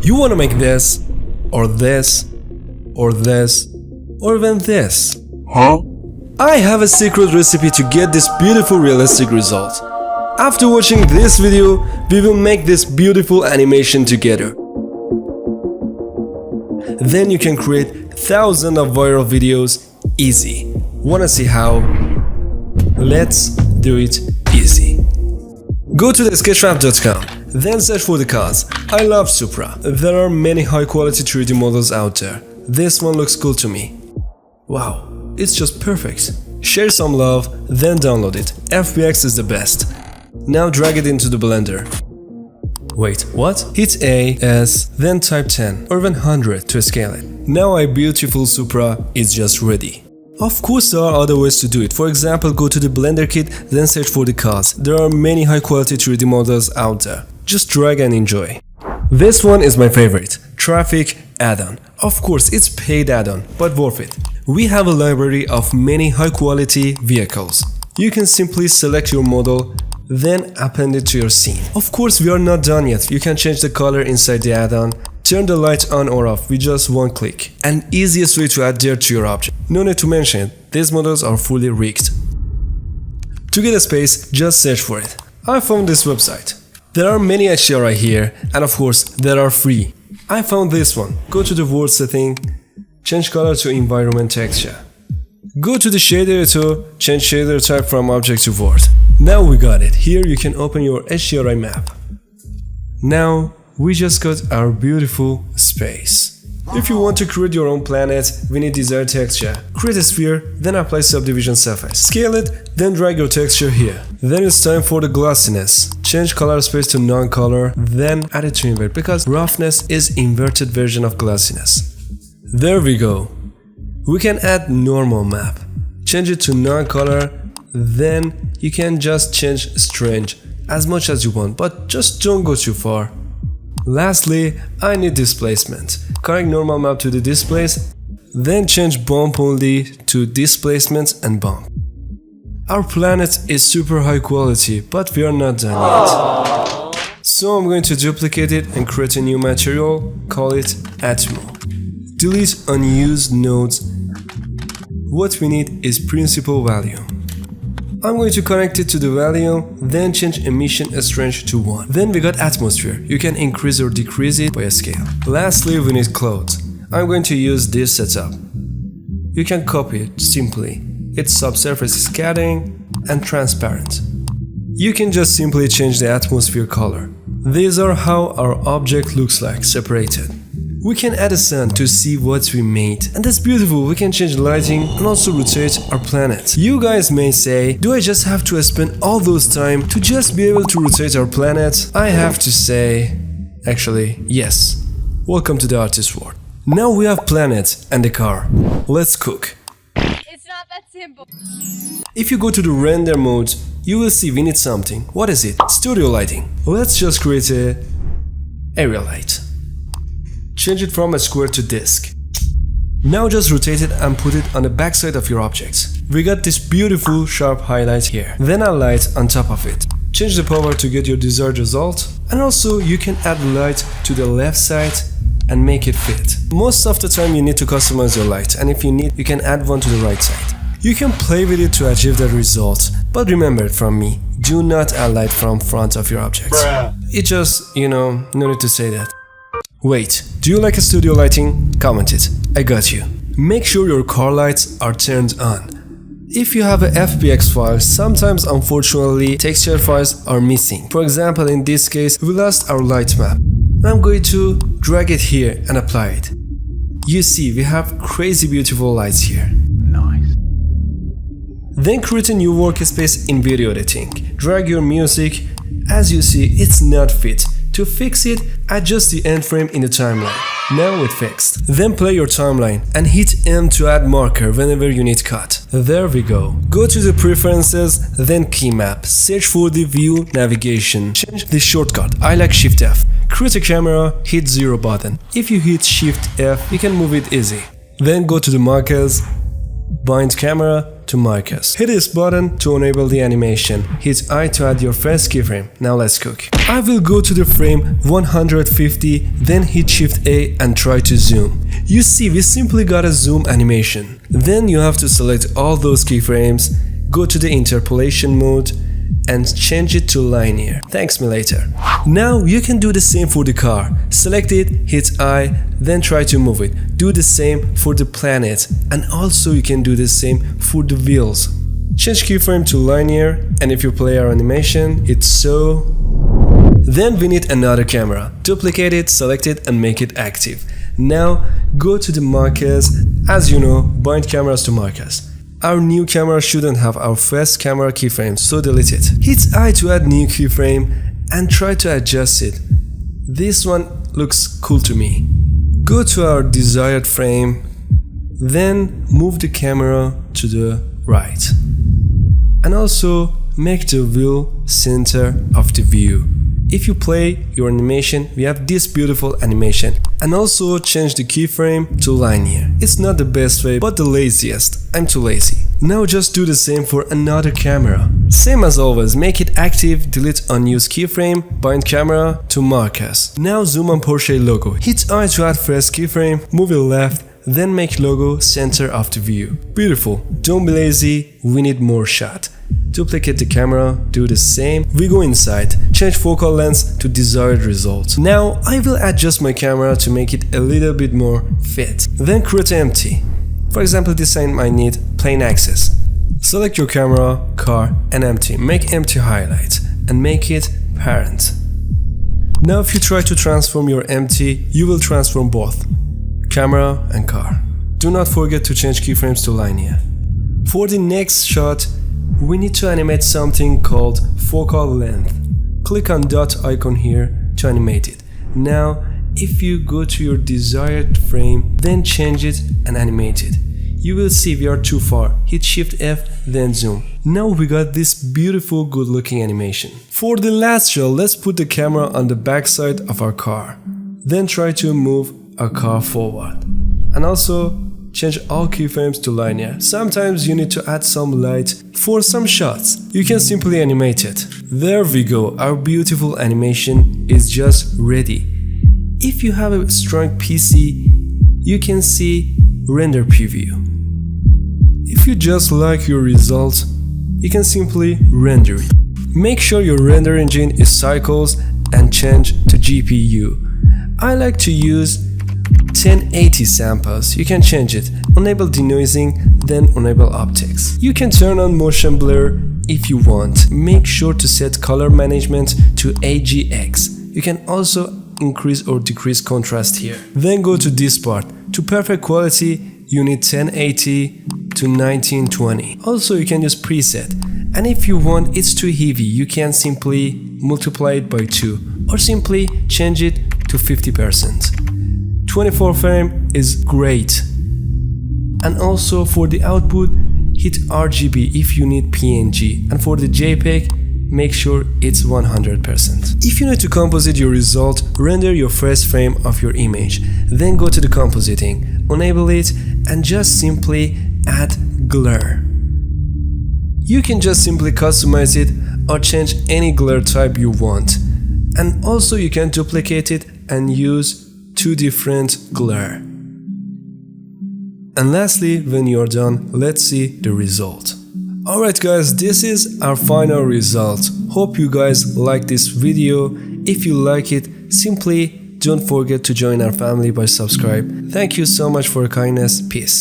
You want to make this, or this, or this, or even this. Huh? I have a secret recipe to get this beautiful realistic result. After watching this video, we will make this beautiful animation together. Then you can create thousands of viral videos easy. Wanna see how? Let's do it easy. Go to the sketchmap.com, then search for the cars. I love Supra. There are many high quality 3D models out there. This one looks cool to me. Wow, it's just perfect. Share some love, then download it. FBX is the best. Now drag it into the Blender. Wait, what? Hit A, S, then type 10 or even 100 to scale it. Now our beautiful Supra is just ready. Of course there are other ways to do it. For example, go to the Blender kit, then search for the cars. There are many high quality 3D models out there. Just drag and enjoy. This one is my favorite, Traffic add-on. Of course it's paid add-on, but worth it. We have a library of many high quality vehicles. You can simply select your model, then append it to your scene. Of course we are not done yet. You can change the color inside the add-on, turn the light on or off with just one click. An easiest way to add dirt to your object. No need to mention it, these models are fully rigged. To get a space, just search for it. I found this website. There are many hdri here, and of course there are free. I found this one. Go to the world setting, change color to environment texture. Go to the shader editor, change shader type from object to world. Now we got it. Here you can open your hdri map. Now we just got our beautiful space. If you want to create your own planet, we need desired texture. Create a sphere, then apply subdivision surface. Scale it, then drag your texture here. Then it's time for the glossiness. Change color space to non-color, then add it to invert because roughness is inverted version of glossiness. There we go. We can add normal map. Change it to non-color, then you can just change strange as much as you want, but just don't go too far. Lastly, I need displacement. Connect normal map to the displace, then change bump only to displacement and bump. Our planet is super high quality, but we are not done yet. So I'm going to duplicate it and create a new material, call it Atmo. Delete unused nodes. What we need is principal value. I'm going to connect it to the value, then change emission strength to 1. Then we got atmosphere. You can increase or decrease it by a scale. Lastly, we need clouds. I'm going to use this setup. You can copy it simply. Its subsurface is scattering and transparent. You can just simply change the atmosphere color. These are how our object looks like, separated. We can add a sun to see what we made, and that's beautiful. We can change lighting and also rotate our planet. You guys may say, do I just have to spend all those time to just be able to rotate our planet? I have to say, actually, yes. Welcome to the artist world. Now we have planet and the car. Let's cook. It's not that simple. If you go to the render mode, you will see we need something. What is it? Studio lighting. Let's just create a area light. Change it from a square to disk. Now just rotate it and put it on the backside of your object. We got this beautiful sharp highlight here. Then a light on top of it. Change the power to get your desired result. And also you can add light to the left side and make it fit. Most of the time you need to customize your light, and if you need, you can add one to the right side. You can play with it to achieve that result, but remember it from me, do not add light from front of your object. It just, no need to say that. Wait, do you like a studio lighting? Comment it, I got you. Make sure your car lights are turned on. If you have a FBX file, sometimes unfortunately texture files are missing. For example, in this case, we lost our light map. I'm going to drag it here and apply it. You see, we have crazy beautiful lights here. Nice. Then create a new workspace in video editing. Drag your music. As you see, it's not fit. To fix it, adjust the end frame in the timeline. Now it's fixed. Then play your timeline and hit M to add marker whenever you need cut. There we go. Go to the preferences, then key map. Search for the view navigation. Change the shortcut. I like Shift F. Create a camera, hit 0 button. If you hit Shift F, you can move it easy. Then go to the markers, bind camera to Marcus. Hit this button to enable the animation. Hit I to add your first keyframe. Now let's cook. I will go to the frame 150, then hit Shift A and try to zoom. You see, we simply got a zoom animation. Then you have to select all those keyframes, go to the interpolation mode, and change it to linear. Thanks me later. Now you can do the same for the car. Select it, hit I, then try to move it. Do the same for the planet, and also you can do the same for the wheels. Change keyframe to linear, and if you play our animation, it's so. Then we need another camera. Duplicate it, select it, and make it active. Now go to the markers. As you know, bind cameras to markers. Our new camera shouldn't have our first camera keyframe, so delete it. Hit I to add new keyframe and try to adjust it. This one looks cool to me. Go to our desired frame, then move the camera to the right. And also make the wheel center of the view. If you play your animation, we have this beautiful animation. And also change the keyframe to linear. It's not the best way, but the laziest. I'm too lazy. Now just do the same for another camera. Same as always, make it active, delete unused keyframe, bind camera to Marcus. Now zoom on Porsche logo. Hit I to add first keyframe, move it left, then make logo center of the view. Beautiful. Don't be lazy, we need more shot. Duplicate the camera, do the same. We go inside, change focal length to desired result. Now I will adjust my camera to make it a little bit more fit. Then create empty. For example, this time I need plain access. Select your camera, car, and empty. Make empty highlight and make it parent. Now if you try to transform your empty, you will transform both camera and car. Do not forget to change keyframes to linear. For the next shot, we need to animate something called focal length. Click on dot icon here to animate it. Now, if you go to your desired frame, then change it and animate it. You will see we are too far. Hit Shift F, then zoom. Now we got this beautiful, good looking animation. For the last shot, let's put the camera on the backside of our car. Then try to move our car forward. And also, change all keyframes to linear. Sometimes you need to add some light for some shots. You can simply animate it. There we go, our beautiful animation is just ready. If you have a strong PC, you can see render preview. If you just like your results, you can simply render it. Make sure your render engine is cycles and change to GPU. I like to use 1080 samples. You can change it. Enable denoising, then enable optics. You can turn on motion blur if you want. Make sure to set color management to AGX. You can also increase or decrease contrast here. Then go to this part. To perfect quality, you need 1080 to 1920. Also, you can use preset. And if you want it's too heavy, you can simply multiply it by 2 or simply change it to 50%. 24 frame is great. And also for the output, hit RGB if you need PNG, and for the JPEG, make sure it's 100%. If you need to composite your result, render your first frame of your image, then go to the compositing, enable it, and just simply add glare. You can just simply customize it or change any glare type you want. And also you can duplicate it and use 2 different glare. And lastly, when you're done, let's see the result. Alright guys, this is our final result. Hope you guys like this video. If you like it, simply don't forget to join our family by subscribe. Thank you so much for your kindness. Peace.